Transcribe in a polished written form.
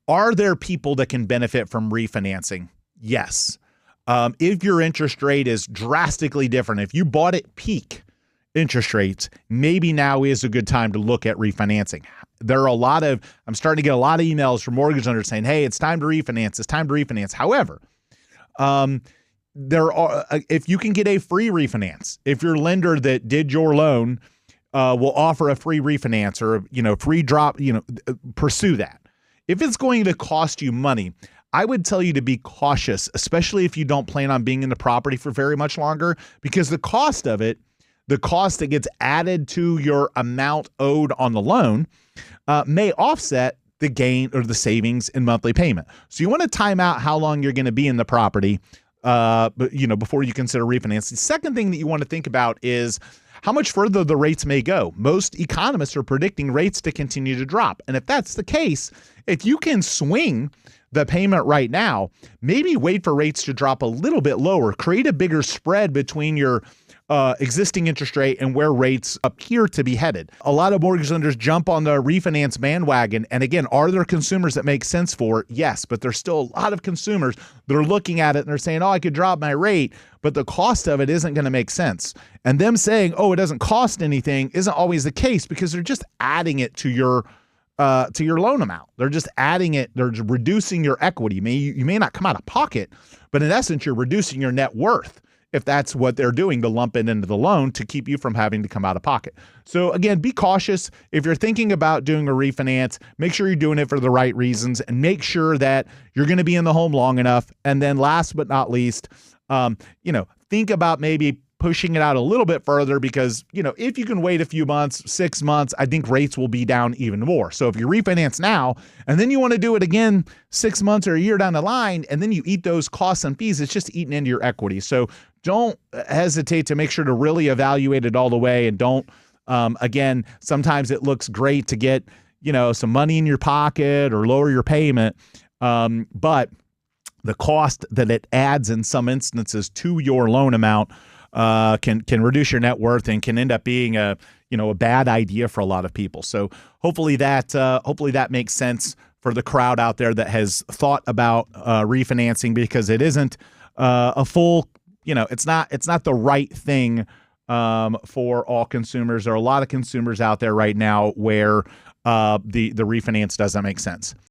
Are there people that can benefit from refinancing? Yes. If your interest rate is drastically different, if you bought at peak interest rates, maybe now is a good time to look at refinancing. There are I'm starting to get a lot of emails from mortgage lenders saying, hey, it's time to refinance. It's time to refinance. However, if you can get a free refinance, if your lender that did your loan will offer a free refinance or, free drop, pursue that. If it's going to cost you money, I would tell you to be cautious, especially if you don't plan on being in the property for very much longer, because the cost of it, the cost that gets added to your amount owed on the loan may offset the gain or the savings in monthly payment. So you want to time out how long you're going to be in the property, before you consider refinance. The second thing that you want to think about is how much further the rates may go. Most economists are predicting rates to continue to drop. And if that's the case, if you can swing the payment right now, maybe wait for rates to drop a little bit lower, create a bigger spread between your existing interest rate and where rates appear to be headed. A lot of mortgage lenders jump on the refinance bandwagon. And again, are there consumers that make sense for it? Yes, but there's still a lot of consumers that are looking at it and they're saying, oh, I could drop my rate, but the cost of it isn't going to make sense. And them saying, oh, it doesn't cost anything isn't always the case, because they're just adding it to your loan amount. They're just adding it. They're reducing your equity. You may not come out of pocket, but in essence, you're reducing your net worth if that's what they're doing to lump it into the loan to keep you from having to come out of pocket. So again, be cautious. If you're thinking about doing a refinance, make sure you're doing it for the right reasons and make sure that you're going to be in the home long enough. And then last but not least, think about maybe pushing it out a little bit further, because, if you can wait a few months, 6 months, I think rates will be down even more. So if you refinance now and then you want to do it again 6 months or a year down the line, and then you eat those costs and fees, it's just eating into your equity. So don't hesitate to make sure to really evaluate it all the way. And don't, again, sometimes it looks great to get, some money in your pocket or lower your payment. But the cost that it adds in some instances to your loan amount can reduce your net worth and can end up being a bad idea for a lot of people. So hopefully that makes sense for the crowd out there that has thought about refinancing, because it isn't a full, it's not the right thing for all consumers. There are a lot of consumers out there right now where the refinance doesn't make sense.